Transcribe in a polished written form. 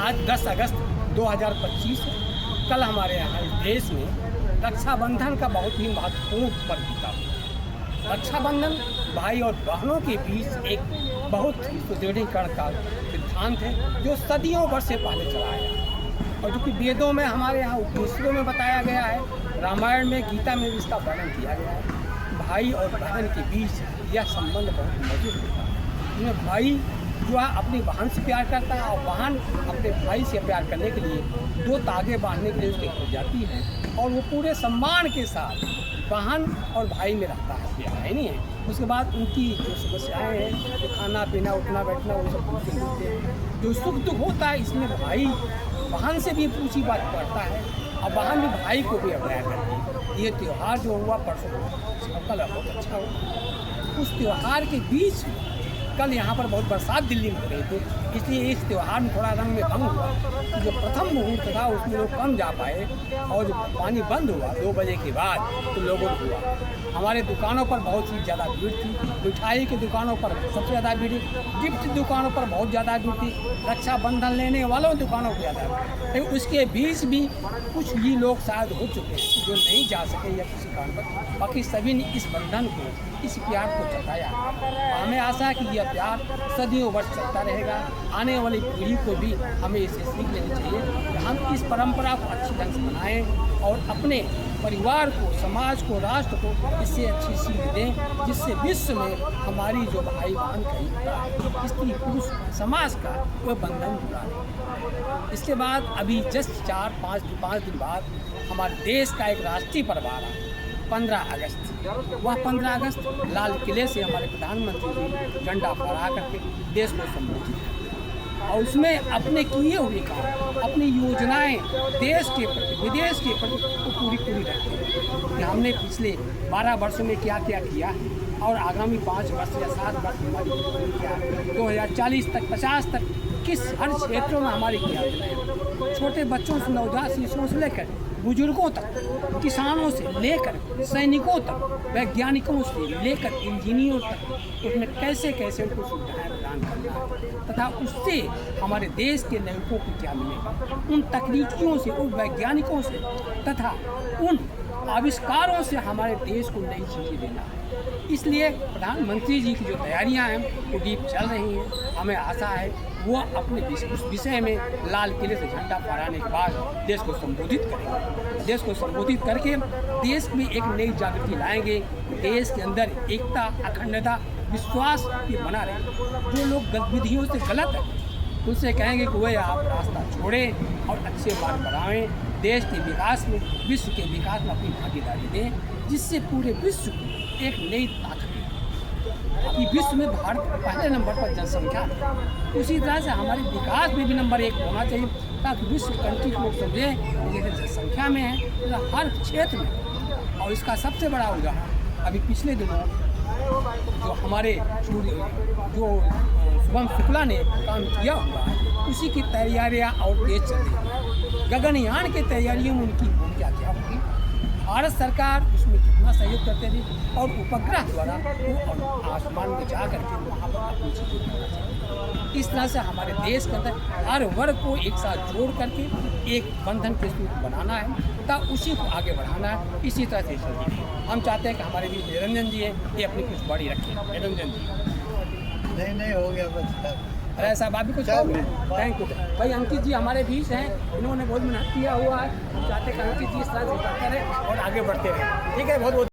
आज 10 अगस्त 2025 है। कल हमारे यहाँ इस देश में रक्षाबंधन का बहुत ही महत्वपूर्ण पर्व बीता। रक्षाबंधन भाई और बहनों के बीच एक बहुत ही सुदृढ़ीकरण का सिद्धांत है जो सदियों वर्ष से पहले चला आया और जो कि वेदों में हमारे यहाँ उपनिषदों में बताया गया है, रामायण में, गीता में भी इसका वर्णन किया गया है। भाई और बहन के बीच यह संबंध बहुत मजबूत होता है। इसमें भाई जो है अपनी बहन से प्यार करता है और बहन अपने भाई से प्यार करने के लिए दो तागे बांधने के लिए उसके हो जाती है और वो पूरे सम्मान के साथ बहन और भाई में रहता है, प्यार है नहीं है। उसके बाद उनकी जो समस्याएँ हैं, जो खाना पीना उठना बैठना, वो सब पूछते मिलते हैं। जो सुख दुख होता है इसमें भाई बहन से भी पूछी बात करता है और बहन भी भाई को भी अवैध करती है। ये त्यौहार जो हुआ परसों कल बहुत अच्छा हुआ। उस त्यौहार के बीच में कल यहाँ पर बहुत बरसात दिल्ली में हो रही थी, इसलिए इस त्यौहार में थोड़ा रंग में भंग हुआ कि जो प्रथम मुहूर्त था उसमें लोग कम जा पाए और जो पानी बंद हुआ 2 बजे के बाद तो लोगों को हुआ। हमारे दुकानों पर बहुत ही ज़्यादा भीड़ थी, मिठाई की दुकानों पर सबसे ज़्यादा भीड़, गिफ्ट दुकानों पर बहुत ज़्यादा भीड़ थी, रक्षाबंधन लेने वालों दुकानों पर ज़्यादा भीड़। लेकिन उसके बीच भी कुछ ही लोग शायद हो चुके हैं जो नहीं जा सके या किसी कारण पर, बाकी सभी ने इस बंधन को, इस प्यार को जताया। हमें आशा है कि यह प्यार सदियों वर्ष चलता रहेगा। आने वाली पीढ़ी को भी हमें इसे सीख लेनी चाहिए कि हम इस परंपरा को अच्छी ढंग से बनाएं और अपने परिवार को, समाज को, राष्ट्र को इससे अच्छी सीख दें जिससे विश्व में हमारी जो भाई बहन का, स्त्री पुरुष समाज का वह बंधन जुड़ा रहे। इसके बाद अभी जस्ट 4-5 दिन बाद हमारे देश का एक राष्ट्रीय पर्व आ रहा है, 15 अगस्त। वह 15 अगस्त लाल किले से हमारे प्रधानमंत्री जी झंडा फहरा करके देश को संबोधित करते हैं और उसमें अपने किए हुए काम, अपनी योजनाएं देश के प्रति, विदेश के प्रति पूरी रखते हैं कि हमने पिछले 12 वर्षों में क्या क्या किया है और आगामी 5 वर्ष या 7 वर्ष हमारी क्या 2040 तक, 50 तक किस हर क्षेत्रों में हमारी क्या योजनाएं, छोटे बच्चों से, नवजात शिशुओं से लेकर बुजुर्गों तक, किसानों से लेकर सैनिकों तक, वैज्ञानिकों से लेकर इंजीनियरों तक, उसमें कैसे कैसे उनको सुविधाएं प्रदान करना है तथा उससे हमारे देश के नागरिकों को क्या मिलेगा, उन तकनीकियों से, उन वैज्ञानिकों से तथा उन आविष्कारों से हमारे देश को नई चीज़ें देना है। इसलिए प्रधानमंत्री जी की जो तैयारियां हैं वो डीप चल रही हैं। हमें आशा है वो अपने उस विषय में लाल किले से झंडा फहराने के बाद देश को संबोधित करेंगे। देश को संबोधित करके देश में एक नई जागृति लाएंगे, देश के अंदर एकता, अखंडता, विश्वास ये बना रहे। जो लोग गतिविधियों से गलत है उनसे कहेंगे कि वह आप रास्ता छोड़ें और अच्छे मार्ग बढ़ाएं, देश के विकास में, विश्व के विकास में अपनी भागीदारी दें, जिससे पूरे विश्व को एक नई ताकत मिले। अभी विश्व में भारत पहले नंबर पर जनसंख्या है, उसी तरह से हमारे विकास में भी नंबर 1 होना चाहिए ताकि विश्व कंट्री को लोग समझें कि जनसंख्या में है तो हर क्षेत्र में। और इसका सबसे बड़ा उदाहरण अभी पिछले दिनों जो हमारे जो शुभम शुक्ला ने काम किया हुआ है उसी की तैयारियां और तेज चल रही है। गगनयान की तैयारियों में उनकी भूमिका क्या होगी, भारत सरकार उसमें कितना सहयोग करते थे और उपग्रह द्वारा वो आसमान में जा करके वहाँ पर अपनी चीज़ें करना चाहिए। इस तरह से हमारे देश के अंदर हर वर्ग को एक साथ जोड़ करके एक बंधन के सूत्र बनाना है तब उसी को आगे बढ़ाना है। इसी तरह से चलती है। हम चाहते हैं कि हमारे बीच निरंजन जी हैं, ये अपनी कुछ बड़ी रखें। निरंजन जी नहीं हो गया बस। अरे साहब आप भी कुछ थैंक यू भाई। अंकित जी हमारे बीच हैं, इन्होंने बहुत मेहनत किया हुआ है। हम चाहते हैं कि अंकित जी इस तरह से करते रहे और आगे बढ़ते रहे। ठीक है, बहुत बहुत